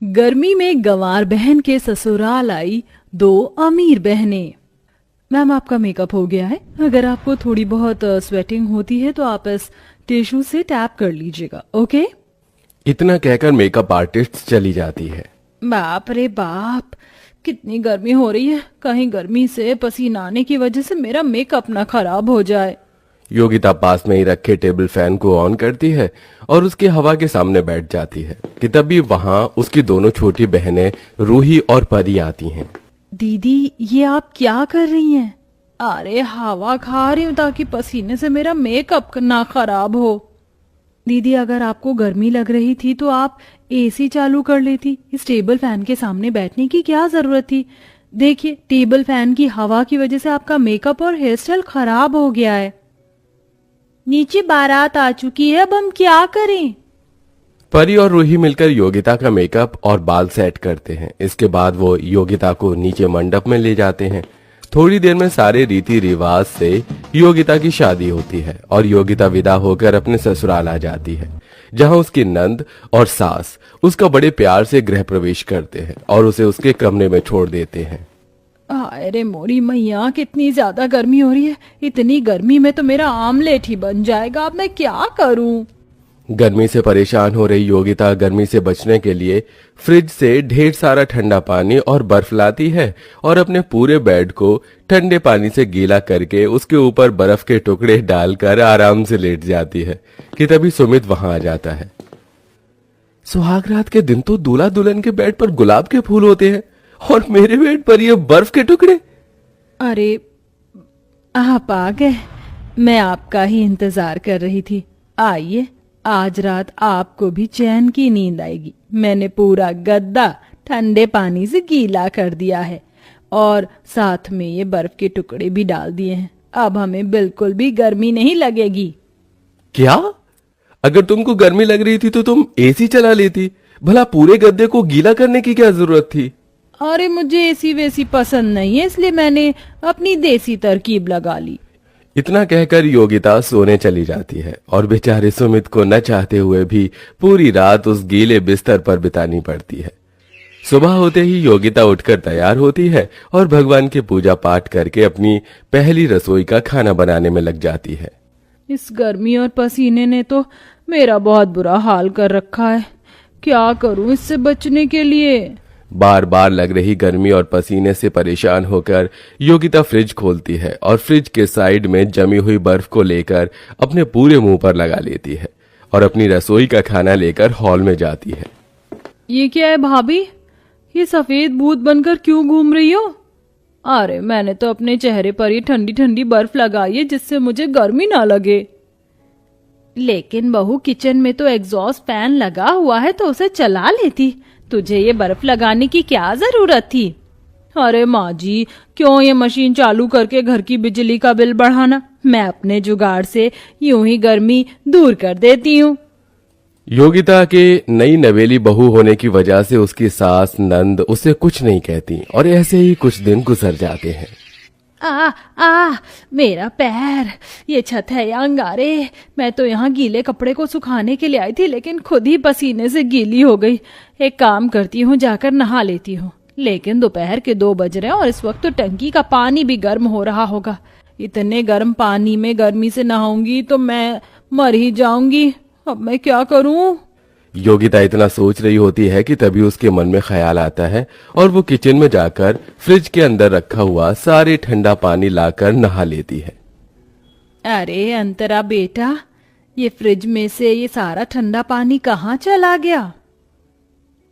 गर्मी में गंवार बहन के ससुराल आई दो अमीर बहनें। मैम, आपका मेकअप हो गया है। अगर आपको थोड़ी बहुत स्वेटिंग होती है तो आप इस टिश्यू से टैप कर लीजिएगा, ओके? इतना कहकर मेकअप आर्टिस्ट चली जाती है। बाप रे बाप, कितनी गर्मी हो रही है। कहीं गर्मी से पसीना आने की वजह से मेरा मेकअप ना खराब हो जाए। योगिता पास में ही रखे टेबल फैन को ऑन करती है और उसकी हवा के सामने बैठ जाती है कि तभी वहां उसकी दोनों छोटी बहनें रूही और परी आती हैं। दीदी, ये आप क्या कर रही हैं? अरे हवा खा रही हूँ ताकि पसीने से मेरा मेकअप ना खराब हो। दीदी, अगर आपको गर्मी लग रही थी तो आप एसी चालू कर लेती। इस टेबल फैन के सामने बैठने की क्या जरूरत थी? देखिए, टेबल फैन की हवा की वजह से आपका मेकअप और हेयर स्टाइल खराब हो गया है। नीचे बारात आ चुकी है, अब हम क्या करें? परी और रूही मिलकर योगिता का मेकअप और बाल सेट करते हैं। इसके बाद वो योगिता को नीचे मंडप में ले जाते हैं। थोड़ी देर में सारे रीति रिवाज से योगिता की शादी होती है और योगिता विदा होकर अपने ससुराल आ जाती है, जहां उसकी नंद और सास उसका बड़े प्यार से गृह प्रवेश करते हैं और उसे उसके कमरे में छोड़ देते हैं। अरे मोरी मैया, कितनी ज्यादा गर्मी हो रही है। इतनी गर्मी में तो मेरा आमलेट ही बन जाएगा। अब मैं क्या करूं? गर्मी से परेशान हो रही योगिता गर्मी से बचने के लिए फ्रिज से ढेर सारा ठंडा पानी और बर्फ लाती है और अपने पूरे बेड को ठंडे पानी से गीला करके उसके ऊपर बर्फ के टुकड़े डालकर आराम से लेट जाती है कि तभी सुमित वहां आ जाता है। सुहाग रात के दिन तो दूल्हा दुल्हन के बेड पर गुलाब के फूल होते हैं और मेरे बेड पर ये बर्फ के टुकड़े। अरे, आप आ गए। मैं आपका ही इंतजार कर रही थी। आइए, आज रात आपको भी चैन की नींद आएगी। मैंने पूरा गद्दा ठंडे पानी से गीला कर दिया है और साथ में ये बर्फ के टुकड़े भी डाल दिए हैं। अब हमें बिल्कुल भी गर्मी नहीं लगेगी। क्या? अगर तुमको गर्मी लग रही थी तो तुम एसी चला लेती। भला पूरे गद्दे को गीला करने की क्या जरूरत थी? अरे, मुझे एसी वेसी पसंद नहीं है, इसलिए मैंने अपनी देसी तरकीब लगा ली। इतना कहकर योगिता सोने चली जाती है और बेचारे सुमित को न चाहते हुए भी पूरी रात उस गीले बिस्तर पर बितानी पड़ती है। सुबह होते ही योगिता उठकर तैयार होती है और भगवान की पूजा पाठ करके अपनी पहली रसोई का खाना बनाने में लग जाती है। इस गर्मी और पसीने ने तो मेरा बहुत बुरा हाल कर रखा है। क्या करूं इससे बचने के लिए? बार बार लग रही गर्मी और पसीने से परेशान होकर योगिता फ्रिज खोलती है और फ्रिज के साइड में जमी हुई बर्फ को लेकर अपने पूरे मुंह पर लगा लेती है और अपनी रसोई का खाना लेकर हॉल में जाती है। ये क्या है भाभी? ये सफेद भूत बनकर क्यों घूम रही हो? अरे, मैंने तो अपने चेहरे पर ये ठंडी ठंडी बर्फ लगाई है जिससे मुझे गर्मी ना लगे। लेकिन बहू, किचन में तो एग्जॉस्ट फैन लगा हुआ है तो उसे चला लेती। तुझे ये बर्फ लगाने की क्या जरूरत थी? अरे माँ जी, क्यों ये मशीन चालू करके घर की बिजली का बिल बढ़ाना? मैं अपने जुगाड़ से यूं ही गर्मी दूर कर देती हूँ। योगिता के नई नवेली बहू होने की वजह से उसकी सास नंद उसे कुछ नहीं कहती और ऐसे ही कुछ दिन गुजर जाते हैं। मेरा पैर, ये छत है या अंगारे? मैं तो यहाँ गीले कपड़े को सुखाने के लिए आई थी लेकिन खुद ही पसीने से गीली हो गई। एक काम करती हूँ, जाकर नहा लेती हूँ। लेकिन दोपहर के 2 बज रहे हैं और इस वक्त तो टंकी का पानी भी गर्म हो रहा होगा। इतने गर्म पानी में गर्मी से नहाऊंगी तो मैं मर ही जाऊंगी। अब मैं क्या करूं? योगिता इतना सोच रही होती है कि तभी उसके मन में ख्याल आता है और वो किचन में जाकर फ्रिज के अंदर रखा हुआ सारे ठंडा पानी लाकर नहा लेती है। अरे अंतरा बेटा, ये फ्रिज में से ये सारा ठंडा पानी कहाँ चला गया?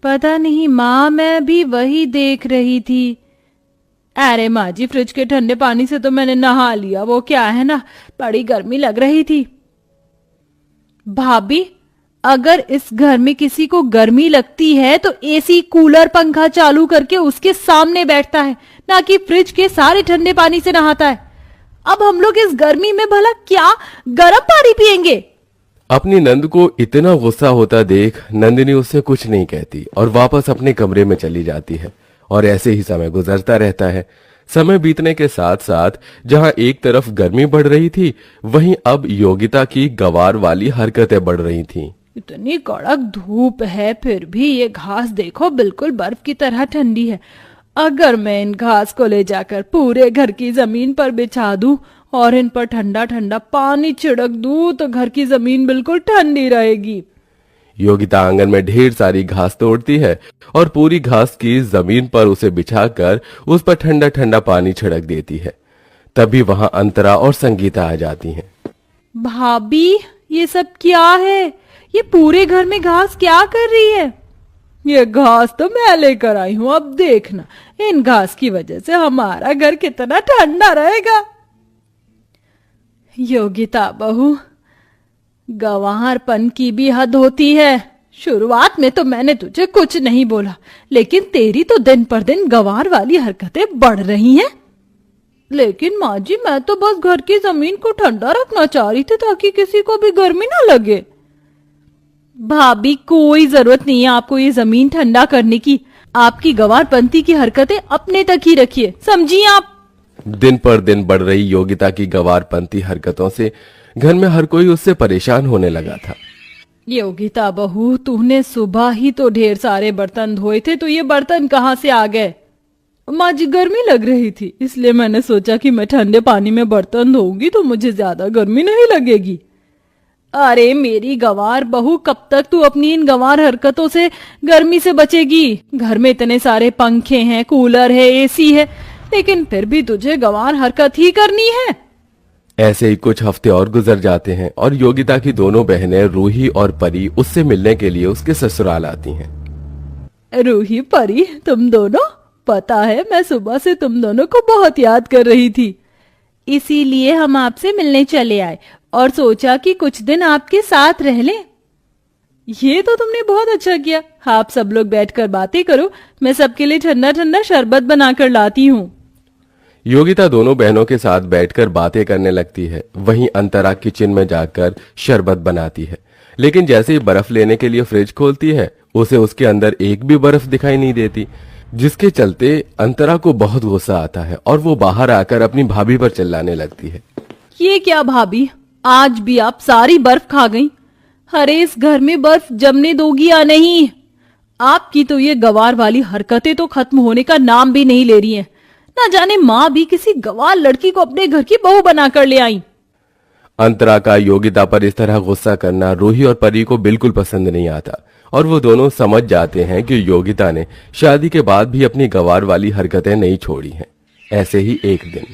पता नहीं माँ, मैं भी वही देख रही थी। अरे माँ जी, फ्रिज के ठंडे पानी से तो मैंने नहा लिया। वो क्या है ना, बड़ी गर्मी लग रही थी। भाभी, अगर इस घर में किसी को गर्मी लगती है तो एसी, कूलर, पंखा चालू करके उसके सामने बैठता है, ना कि फ्रिज के सारे ठंडे पानी से नहाता है। अब हम लोग इस गर्मी में भला क्या गर्म पानी पिएंगे? अपनी नंद को इतना गुस्सा होता देख नंदिनी उससे कुछ नहीं कहती और वापस अपने कमरे में चली जाती है और ऐसे ही समय गुजरता रहता है। समय बीतने के साथ साथ जहां एक तरफ गर्मी बढ़ रही थी, वहीं अब योगिता की गवार वाली हरकतें बढ़ रही थीं। इतनी कड़क धूप है, फिर भी ये घास देखो बिल्कुल बर्फ की तरह ठंडी है। अगर मैं इन घास को ले जाकर पूरे घर की जमीन पर बिछा दूं और इन पर ठंडा ठंडा पानी छिड़क दूं तो घर की जमीन बिल्कुल ठंडी रहेगी। योगिता आंगन में ढेर सारी घास तोड़ती है और पूरी घास की जमीन पर उसे बिछाकर उस पर ठंडा ठंडा पानी छिड़क देती है। तभी वहां अंतरा और संगीता आ जाती हैं। भाभी, ये सब क्या है? ये पूरे घर में घास क्या कर रही है? ये घास तो मैं लेकर आई हूं, अब देखना इन घास की वजह से हमारा घर कितना ठंडा रहेगा। योगिता बहू, गंवारपन की भी हद होती है। शुरुआत में तो मैंने तुझे कुछ नहीं बोला, लेकिन तेरी तो दिन पर दिन गंवार वाली हरकतें बढ़ रही हैं। लेकिन माँ जी, मैं तो बस घर की जमीन को ठंडा रखना चाह रही थी ताकि किसी को भी गर्मी ना लगे। भाभी, कोई जरूरत नहीं है आपको ये जमीन ठंडा करने की। आपकी गंवारपंती की हरकतें अपने तक ही रखिए, समझिए आप। दिन पर दिन बढ़ रही योगिता की गंवारपंती हरकतों से घर में हर कोई उससे परेशान होने लगा था। योगिता बहू, तूने सुबह ही तो ढेर सारे बर्तन धोए थे, तो ये बर्तन कहाँ से आ गए? माँ जी, गर्मी लग रही थी, इसलिए मैंने सोचा कि मैं ठंडे पानी में बर्तन धोऊंगी तो मुझे ज्यादा गर्मी नहीं लगेगी। अरे मेरी गंवार बहू, कब तक तू अपनी इन गंवार हरकतों से गर्मी से बचेगी? घर में इतने सारे पंखे हैं, कूलर है, एसी है, लेकिन फिर भी तुझे गंवार हरकत ही करनी है। ऐसे ही कुछ हफ्ते और गुजर जाते हैं और योगिता की दोनों बहनें रूही और परी उससे मिलने के लिए उसके ससुराल आती हैं। रूही, परी, तुम दोनों, पता है मैं सुबह से तुम दोनों को बहुत याद कर रही थी, इसीलिए हम आपसे मिलने चले आए और सोचा कि कुछ दिन आपके साथ रह लें। ये तो तुमने बहुत अच्छा किया। आप सब लोग बैठकर बातें करो, मैं सबके लिए ठंडा ठंडा शरबत बनाकर लाती हूँ। योगिता दोनों बहनों के साथ बैठकर बातें करने लगती है। वहीं अंतरा किचन में जाकर शरबत बनाती है, लेकिन जैसे ही बर्फ लेने के लिए फ्रिज खोलती है उसे उसके अंदर एक भी बर्फ दिखाई नहीं देती, जिसके चलते अंतरा को बहुत गुस्सा आता है और वो बाहर आकर अपनी भाभी पर चिल्लाने लगती है। ये क्या भाभी, आज भी आप सारी बर्फ खा गई? अरे इस घर में बर्फ जमने दोगी या नहीं? आपकी तो ये गंवार वाली हरकतें तो खत्म होने का नाम भी नहीं ले रही हैं। ना जाने माँ भी किसी गंवार लड़की को अपने घर की बहू बनाकर ले आई। अंतरा का योगिता पर इस तरह गुस्सा करना रूही और परी को बिल्कुल पसंद नहीं आता और वो दोनों समझ जाते हैं कि योगिता ने शादी के बाद भी अपनी गंवार वाली हरकतें नहीं छोड़ी हैं। ऐसे ही एक दिन,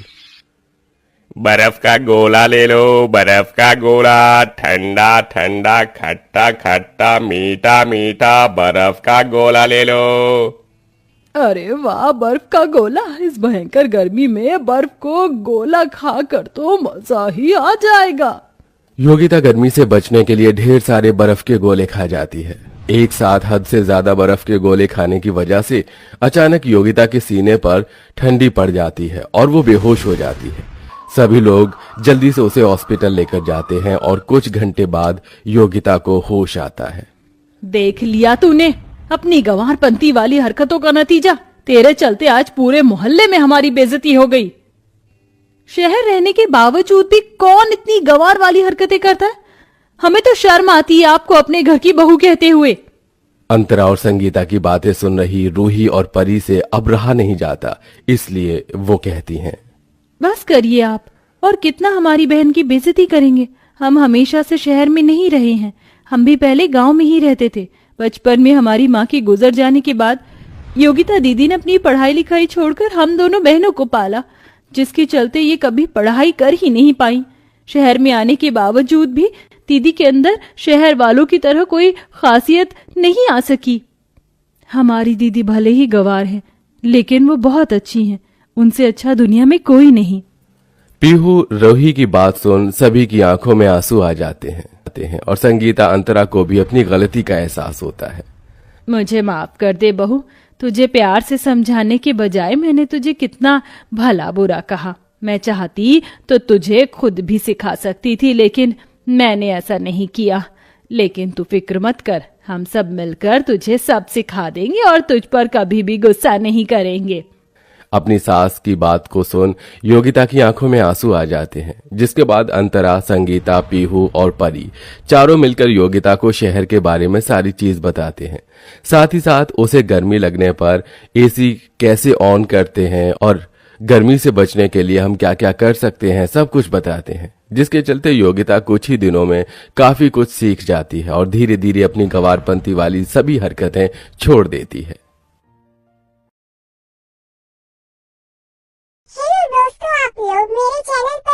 बर्फ का गोला ले लो, बर्फ का गोला, ठंडा ठंडा, खट्टा खट्टा, मीठा मीठा, बर्फ का गोला ले लो। अरे वाह, बर्फ का गोला! इस भयंकर गर्मी में बर्फ को गोला खाकर तो मजा ही आ जाएगा। योगिता गर्मी से बचने के लिए ढेर सारे बर्फ के गोले खा जाती है। एक साथ हद से ज्यादा बर्फ के गोले खाने की वजह से अचानक योगिता के सीने पर ठंडी पड़ जाती है और वो बेहोश हो जाती है। सभी लोग जल्दी से उसे हॉस्पिटल लेकर जाते हैं और कुछ घंटे बाद योगिता को होश आता है। देख लिया तूने अपनी गंवारपंती वाली हरकतों का नतीजा। तेरे चलते आज पूरे मोहल्ले में हमारी बेइज्जती हो गई। शहर रहने के बावजूद भी कौन इतनी गंवार वाली हरकतें करता है? हमें तो शर्म आती है आपको अपने घर की बहू कहते हुए। अंतरा और संगीता की बातें सुन रही रूही और परी से अब रहा नहीं जाता, इसलिए वो कहती हैं, बस करिए आप, और कितना हमारी बहन की बेइज्जती करेंगे? हम हमेशा से शहर में नहीं रहे हैं, हम भी पहले गांव में ही रहते थे। बचपन में हमारी माँ की गुजर जाने के बाद योगिता दीदी ने अपनी पढ़ाई लिखाई छोड़कर हम दोनों बहनों को पाला, जिसके चलते ये कभी पढ़ाई कर ही नहीं पाई। शहर में आने के बावजूद भी दीदी के अंदर शहर वालों की तरह कोई खासियत नहीं आ सकी। हमारी दीदी भले ही गंवार है, लेकिन वो बहुत अच्छी हैं। उनसे अच्छा दुनिया में कोई नहीं। पीहू रूही की बात सुन सभी की आंखों में आंसू आ जाते हैं और संगीता अंतरा को भी अपनी गलती का एहसास होता है। मुझे माफ कर दे बहू, तुझे प्यार से समझाने के बजाय मैंने तुझे कितना भला बुरा कहा। मैं चाहती तो तुझे खुद भी सिखा सकती थी, लेकिन मैंने ऐसा नहीं किया। लेकिन तू फिक्र मत कर, हम सब मिलकर तुझे सब सिखा देंगे और तुझ पर कभी भी गुस्सा नहीं करेंगे। अपनी सास की बात को सुन योगिता की आंखों में आंसू आ जाते हैं, जिसके बाद अंतरा, संगीता, पीहू और परी चारों मिलकर योगिता को शहर के बारे में सारी चीज बताते हैं। साथ ही साथ उसे गर्मी लगने पर एसी कैसे ऑन करते हैं और गर्मी से बचने के लिए हम क्या क्या कर सकते हैं, सब कुछ बताते हैं, जिसके चलते योगिता कुछ ही दिनों में काफी कुछ सीख जाती है और धीरे धीरे अपनी गंवारपंती वाली सभी हरकतें छोड़ देती है। हेलो दोस्तों, आप लोग मेरे चैनल पर